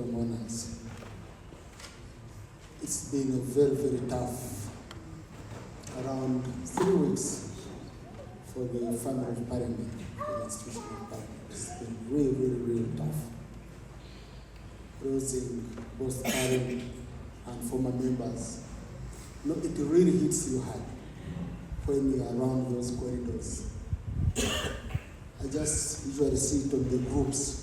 ceremonials. It's been a very, very tough, around 3 weeks for the family of Parliament, the institution of Parliament. It's been really, really, really tough. Losing both current and former members. No, it really hits you hard when you're around those corridors. I just usually see it on the groups.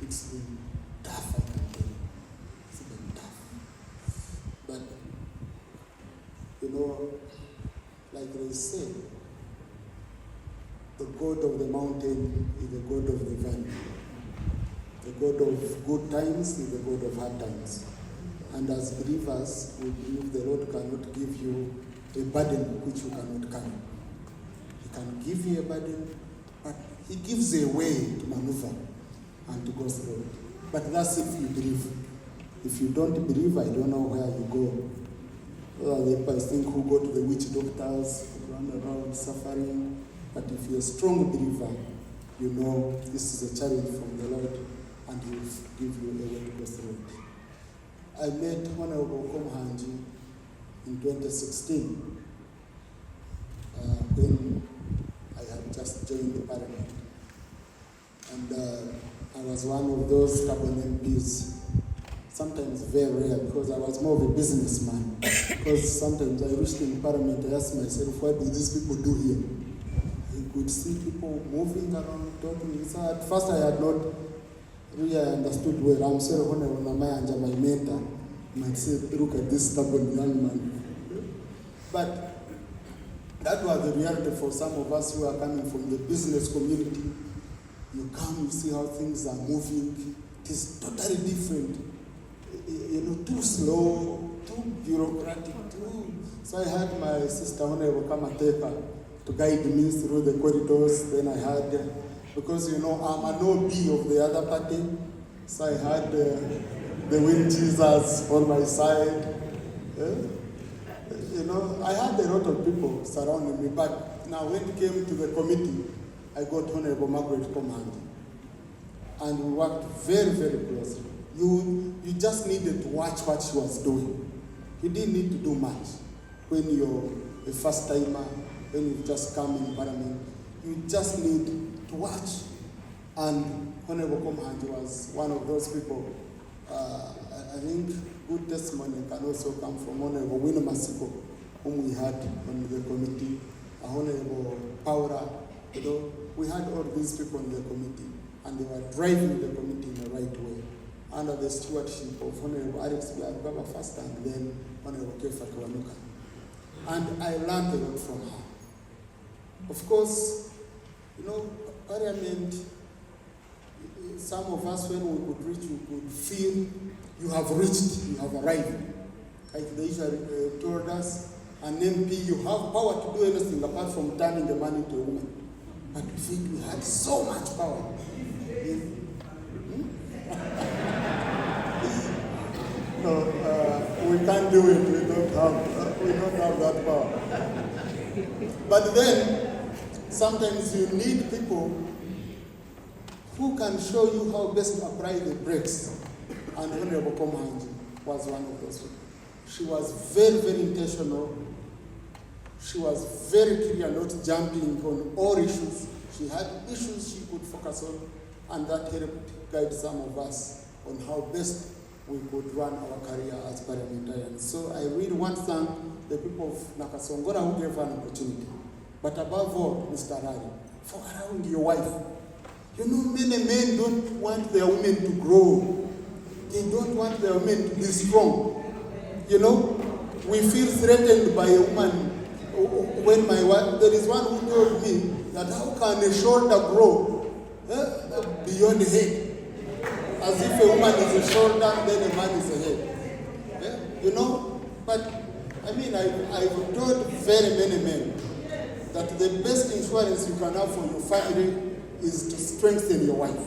It's been tough, I can tell you. It's been tough. But, like they say, the God of the mountain is the God of the valley. The God of good times is the God of hard times. And as believers, we believe the Lord cannot give you a burden which you cannot carry. He can give you a burden, but He gives a way to maneuver and to go through it. But that's if you believe. If you don't believe, I don't know where you go. I think who go to the witch doctors, run around suffering. But if you're a strong believer, you know this is a challenge from the Lord, and He will give you a way to go through it. I met Honorable Komuhangi in 2016 when I had just joined the Parliament. And I was one of those stubborn MPs, sometimes very rare because I was more of a businessman. Because sometimes I reached in Parliament, I asked myself, what do these people do here? You could see people moving around, talking. So at first I had not really understood well. I'm sorry when my mentor might say, look at this stubborn young man. But that was the reality for some of us who are coming from the business community. You come, you see how things are moving. It is totally different. Too slow, too bureaucratic, too. So I had my sister Honorable Kamateka to guide me through the corridors. Then I had, because I'm an OB of the other party, so I had the Wind Jesus on my side. I had a lot of people surrounding me, but now when it came to the committee, I got Honorable Margaret Komuhangi. And we worked very, very closely. You just needed to watch what she was doing. You didn't need to do much. When you're a first timer, when you just come in Parliament, you just need to watch. And Honorable Komuhangi was one of those people. I think good testimony can also come from Honorable Wino Masiko, whom we had on the committee, Honorable Paula. We had all these people in the committee, and they were driving the committee in the right way, under the stewardship of Honorable Alex Baba first, and then Honorable Kefa Kawanuka. And I learned a lot from her. Of course, Parliament, some of us, when we could reach, we could feel you have reached, you have arrived. Like they usually told us, an MP, you have power to do anything apart from turning the man into a woman. But we think we had so much power. No, we can't do it. We don't have that power. But then, sometimes you need people who can show you how best to apply the brakes. And Honorable Komuhangi was one of those people. She was very, very intentional. She was very clear, not jumping on all issues. She had issues she could focus on, and that helped guide some of us on how best we could run our career as parliamentarians. So I really want to thank the people of Nakasongora who gave her an opportunity. But above all, Mr. Rari, for allowing your wife. Many men don't want their women to grow. They don't want their women to be strong. We feel threatened by a woman. When my wife, there is one who told me that how can a shoulder grow beyond the head? As if a woman is a shoulder, then a man is a head. But I've told very many men that the best insurance you can have for your family is to strengthen your wife.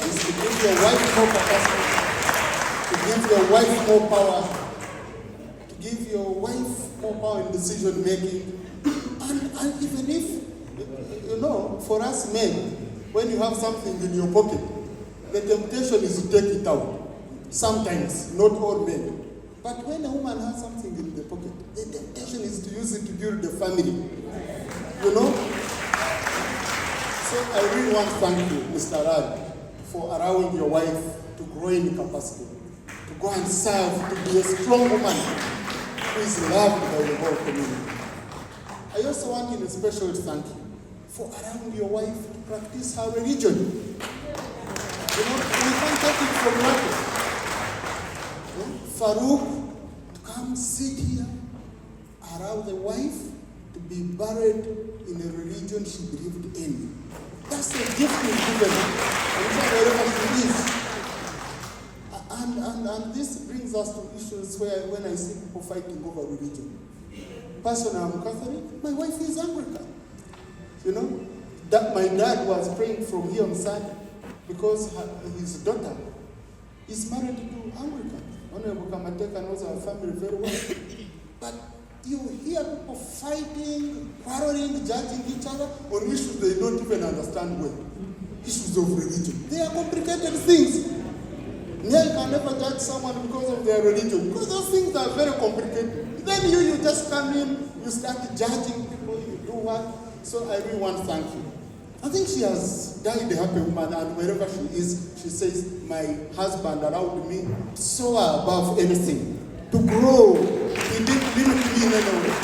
Is to give your wife more capacity, to give your wife more power, to give your wife more power in decision making. And even if, for us men, when you have something in your pocket, the temptation is to take it out. Sometimes, not all men. But when a woman has something in the pocket, the temptation is to use it to build the family. You know? So I really want to thank you, Mr. Rad, for allowing your wife to grow in capacity, to go and serve, to be a strong woman who is loved by the whole community. I also want in a special to thank you for allowing your wife to practice her religion. You know, we can't take it for granted. Farouk to come sit here, allow the wife to be buried in a religion she believed in. That's a gift we've given her, wherever she is. And this brings us to issues where when I see people fighting over religion. Personally, I'm Catholic, my wife is Anglican. You know, that my dad was praying from here on Sunday because his daughter is married to Anglican. Honorable Kamateka knows our family very well. But you hear people fighting, quarreling, judging each other on issues they don't even understand well. Issues of religion. They are complicated things. You can never judge someone because of their religion, because those things are very complicated. Then you just come in, you start judging people, you do what? So I really want to thank you. I think she has died a happy woman, and wherever she is, she says, my husband allowed me to soar above anything, to grow. He didn't limit me in any way.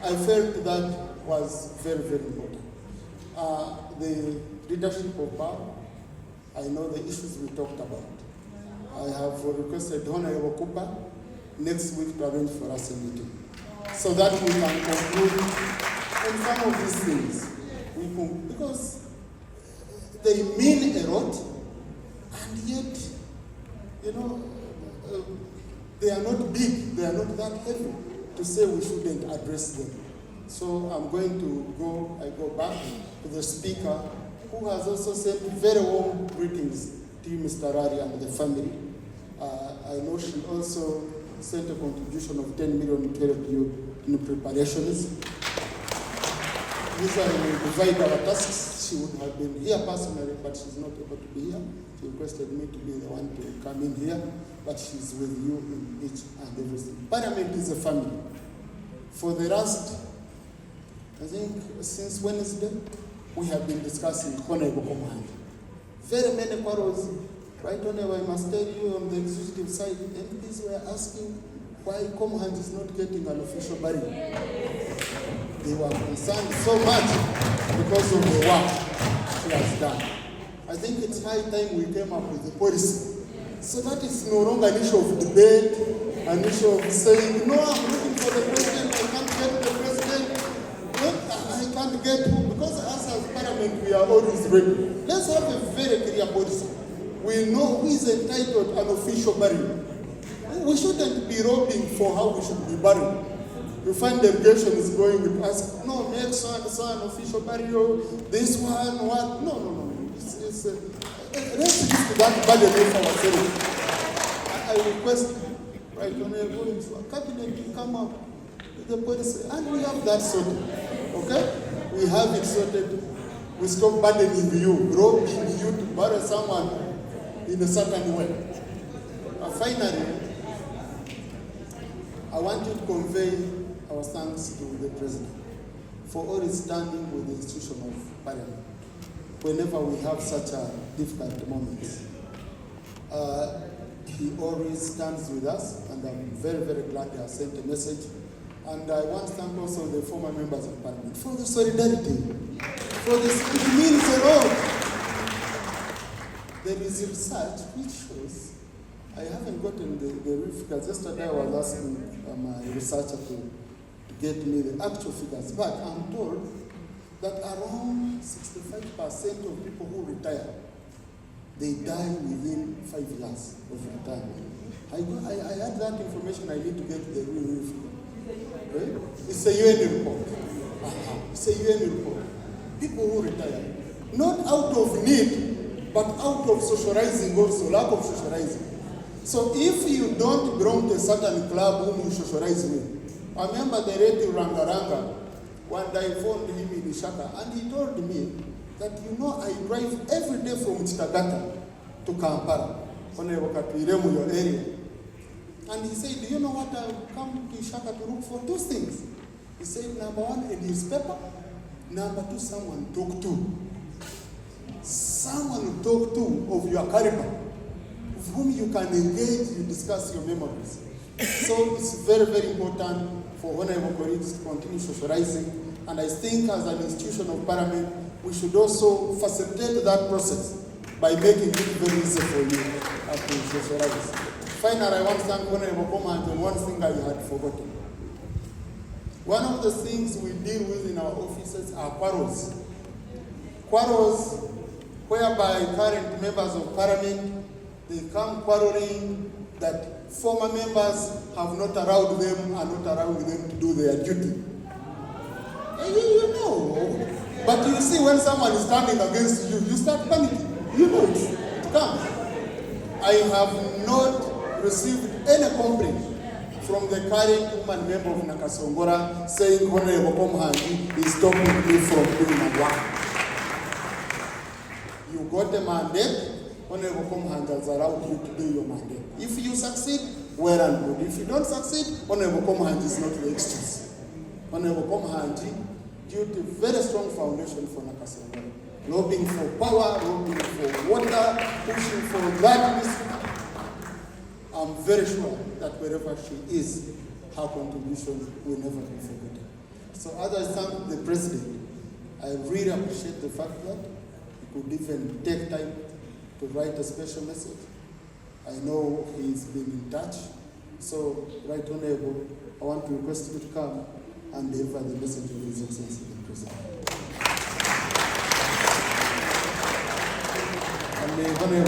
I felt that was very, very important. The leadership of power, I know the issues we talked about. I have requested Honorable Cooper next week to arrange for us a meeting so that we can conclude on some of these things. Because they mean a lot, and yet, you know, they are not big, they are not that heavy to say we shouldn't address them. So I'm going to go back to the speaker, who has also sent very warm greetings to you, Mr. Rari, and the family. I know she also sent a contribution of 10 million to help you in preparations. Usually we divide our tasks. She would have been here personally, but she's not able to be here. She requested me to be the one to come in here, but she's with you in each and everything. Parliament is a family. For the last, I think, since Wednesday, we have been discussing Honorable Komuhangi. Very many quarrels, right? Honorable, I must tell you, on the executive side, MPs were asking why Komuhangi is not getting an official burial. They were concerned so much because of the work she has done. I think it's high time we came up with a policy. So that is no longer an issue of debate, an issue of saying, no, I'm looking for the president, I can't get the president. I can't get who, because us as parliament, we are always ready. Let's have a very clear policy. We know who is entitled to an official burial. We shouldn't be robbing for how we should be buried. You find delegations going and ask, no, make so an official burial, this one, what? No. Let's lift that burden off ourselves. I request, right, when we are going to a cabinet to come up with the policy, and we have that sorted, okay? We have it sorted. We stop burdening you, robbing you to bury someone in a certain way. Finally, I want you to convey our thanks to the President for all his standing with the institution of Parliament whenever we have such a difficult moments. He always stands with us, and I'm very, very glad he has sent a message. And I want to thank also the former members of Parliament for the solidarity, for this. It means a lot. There is research which shows, I haven't gotten the real figures. Yesterday I was asking my researcher to get me the actual figures, but I'm told that around 65% of people who retire, they die within 5 years of retirement. I had that information. I need to get the real figure. Right? It's a UN report. It's a UN report. People who retire, not out of need, but out of socializing also, lack of socializing. So if you don't belong to a certain club whom you socialize with, I remember the late Rangaranga, one day I phoned him in Ishaka, and he told me that, I drive every day from Chitagata to Kampala, Honorable Katwiremu, your area. And he said, do you know what? I've come to Shaka to look for 2 things. He said, number 1, a newspaper. Number 2, someone to talk to. Someone to talk to of your caliber, with whom you can engage, you discuss your memories. So it's very, very important for honorable colleagues to continue socializing. And I think as an institution of parliament, we should also facilitate that process by making it very easy for you to socialize. Finally, I want to thank Honorable Komuhangi on one thing I had forgotten. One of the things we deal with in our offices are quarrels. Quarrels whereby current members of parliament, they come quarreling that former members have not allowed them, are not allowing them to do their duty. But you see, when someone is standing against you, you start panicking. It comes. I have not received any complaint from the current woman member of Nakasongora saying Honorable Komuhangi is stopping me from doing my work. You got a mandate, Honorable Komuhangi has allowed you to do your mandate. If you succeed, well and good. If you don't succeed, Honorable Komuhangi is not the excuse. Honorable Komuhangi built a very strong foundation for Nakasongora. Lobbying for power, lobbying for water, pushing for gladness. I'm very sure that wherever she is, her contributions will never be forgotten. So as I thank the President, I really appreciate the fact that he could even take time to write a special message. I know he's been in touch. So, Right Honorable, I want to request you to come and deliver the message of His Excellency the President. And the Honorable